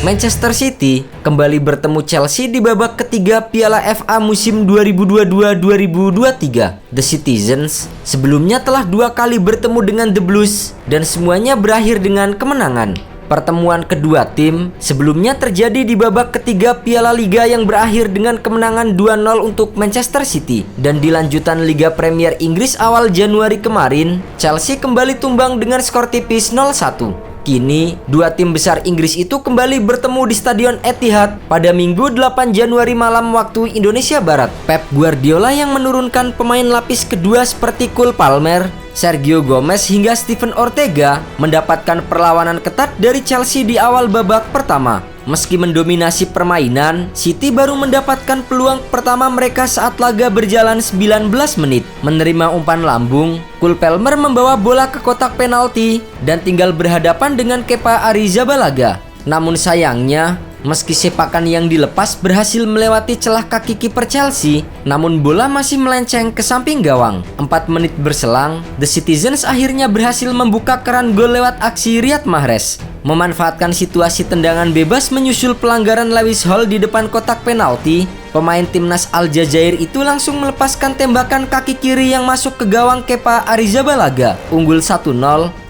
Manchester City kembali bertemu Chelsea di babak ketiga Piala FA musim 2022-2023. The Citizens sebelumnya telah 2 kali bertemu dengan The Blues dan semuanya berakhir dengan kemenangan. Pertemuan kedua tim sebelumnya terjadi di babak ketiga Piala Liga yang berakhir dengan kemenangan 2-0 untuk Manchester City. Dan di lanjutan Liga Premier Inggris awal Januari kemarin, Chelsea kembali tumbang dengan skor tipis 0-1. Kini, dua tim besar Inggris itu kembali bertemu di Stadion Etihad pada Minggu 8 Januari malam waktu Indonesia Barat. Pep Guardiola yang menurunkan pemain lapis kedua seperti Cole Palmer, Sergio Gomez hingga Steven Ortega mendapatkan perlawanan ketat dari Chelsea di awal babak pertama. Meski mendominasi permainan, City baru mendapatkan peluang pertama mereka saat laga berjalan 19 menit. Menerima umpan lambung, Cole Palmer membawa bola ke kotak penalti dan tinggal berhadapan dengan Kepa Arrizabalaga. Namun sayangnya, meski sepakan yang dilepas berhasil melewati celah kaki kiper Chelsea, namun bola masih melenceng ke samping gawang. 4 menit berselang, The Citizens akhirnya berhasil membuka keran gol lewat aksi Riyad Mahrez. Memanfaatkan situasi tendangan bebas menyusul pelanggaran Lewis Hall di depan kotak penalti, pemain timnas Aljazair itu langsung melepaskan tembakan kaki kiri yang masuk ke gawang Kepa Arrizabalaga. Unggul 1-0,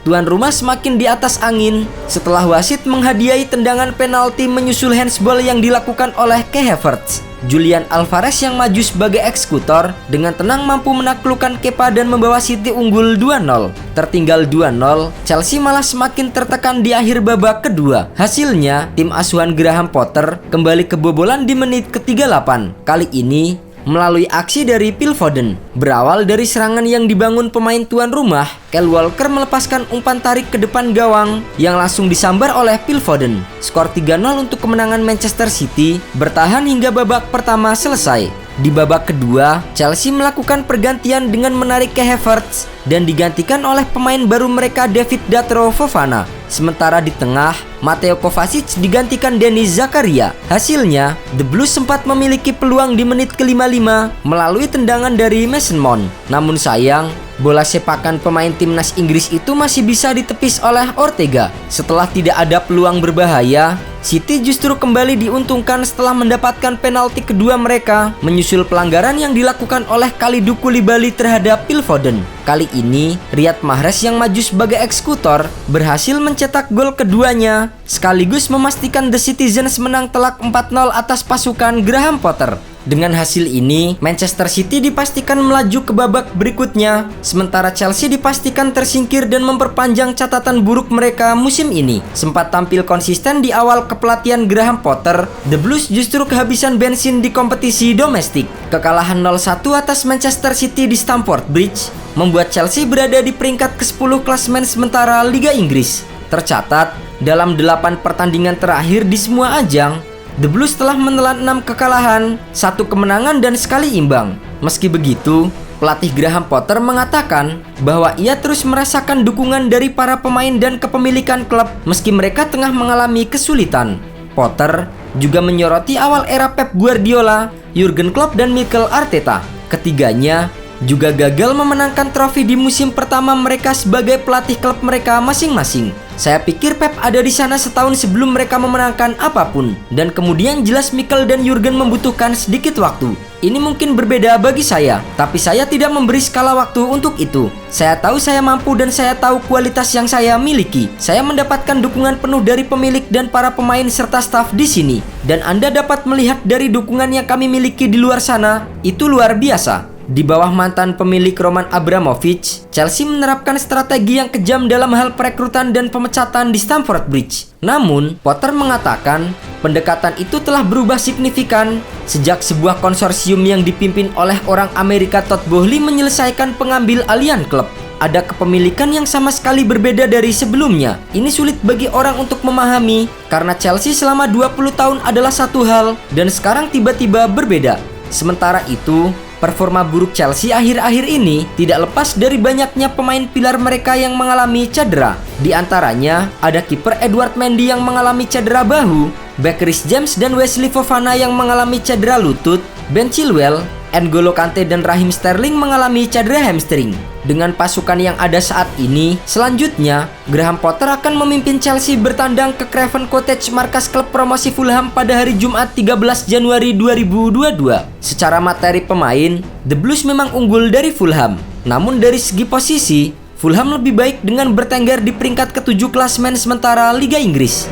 tuan rumah semakin di atas angin setelah wasit menghadiahi tendangan penalti menyusul handsball yang dilakukan oleh Kai Havertz. Julian Alvarez yang maju sebagai eksekutor dengan tenang mampu menaklukkan Kepa dan membawa City unggul 2-0. Tertinggal 2-0, Chelsea malah semakin tertekan di akhir babak kedua. Hasilnya, tim asuhan Graham Potter kembali kebobolan di menit ke-38. Kali ini melalui aksi dari Phil Foden. Berawal dari serangan yang dibangun pemain tuan rumah, Kyle Walker melepaskan umpan tarik ke depan gawang yang langsung disambar oleh Phil Foden. Skor 3-0 untuk kemenangan Manchester City bertahan hingga babak pertama selesai. Di babak kedua, Chelsea melakukan pergantian dengan menarik Kai Havertz dan digantikan oleh pemain baru mereka David Datro Fofana. Sementara di tengah, Mateo Kovacic digantikan Denis Zakaria. Hasilnya, The Blues sempat memiliki peluang di menit ke-55 melalui tendangan dari Mason Mount. Namun sayang, bola sepakan pemain timnas Inggris itu masih bisa ditepis oleh Ortega. Setelah tidak ada peluang berbahaya, City justru kembali diuntungkan setelah mendapatkan penalti kedua mereka menyusul pelanggaran yang dilakukan oleh Kalidou Koulibaly terhadap Phil Foden. Kali ini, Riyad Mahrez yang maju sebagai eksekutor berhasil mencetak gol keduanya sekaligus memastikan The Citizens menang telak 4-0 atas pasukan Graham Potter. Dengan hasil ini, Manchester City dipastikan melaju ke babak berikutnya, sementara Chelsea dipastikan tersingkir dan memperpanjang catatan buruk mereka musim ini. Sempat tampil konsisten di awal kepelatihan Graham Potter, The Blues justru kehabisan bensin di kompetisi domestik. Kekalahan 0-1 atas Manchester City di Stamford Bridge membuat Chelsea berada di peringkat ke-10 klasemen sementara Liga Inggris. Tercatat, dalam 8 pertandingan terakhir di semua ajang, The Blues telah menelan 6 kekalahan, 1 kemenangan dan sekali imbang. Meski begitu, pelatih Graham Potter mengatakan bahwa ia terus merasakan dukungan dari para pemain dan kepemilikan klub meski mereka tengah mengalami kesulitan. Potter juga menyoroti awal era Pep Guardiola, Jurgen Klopp dan Mikel Arteta. Ketiganya juga gagal memenangkan trofi di musim pertama mereka sebagai pelatih klub mereka masing-masing. Saya pikir Pep ada di sana setahun sebelum mereka memenangkan apapun, dan kemudian jelas Mikel dan Jurgen membutuhkan sedikit waktu. Ini mungkin berbeda bagi saya, tapi saya tidak memberi skala waktu untuk itu. Saya tahu saya mampu dan saya tahu kualitas yang saya miliki. Saya mendapatkan dukungan penuh dari pemilik dan para pemain serta staf di sini. Dan Anda dapat melihat dari dukungan yang kami miliki di luar sana, itu luar biasa. Di bawah mantan pemilik Roman Abramovich, Chelsea menerapkan strategi yang kejam dalam hal perekrutan dan pemecatan di Stamford Bridge. Namun, Potter mengatakan pendekatan itu telah berubah signifikan sejak sebuah konsorsium yang dipimpin oleh orang Amerika Todd Boehly menyelesaikan pengambil alihan klub. Ada kepemilikan yang sama sekali berbeda dari sebelumnya. Ini sulit bagi orang untuk memahami karena Chelsea selama 20 tahun adalah satu hal dan sekarang tiba-tiba berbeda. Sementara itu, performa buruk Chelsea akhir-akhir ini tidak lepas dari banyaknya pemain pilar mereka yang mengalami cedera. Di antaranya, ada kiper Edward Mendy yang mengalami cedera bahu, bek Reece James dan Wesley Fofana yang mengalami cedera lutut, Ben Chilwell, N'Golo Kante dan Raheem Sterling mengalami cedera hamstring. Dengan pasukan yang ada saat ini, selanjutnya Graham Potter akan memimpin Chelsea bertandang ke Craven Cottage, markas klub promosi Fulham pada hari Jumat 13 Januari 2022. Secara materi pemain, The Blues memang unggul dari Fulham. Namun dari segi posisi, Fulham lebih baik dengan bertengger di peringkat ke-7 klasemen sementara Liga Inggris.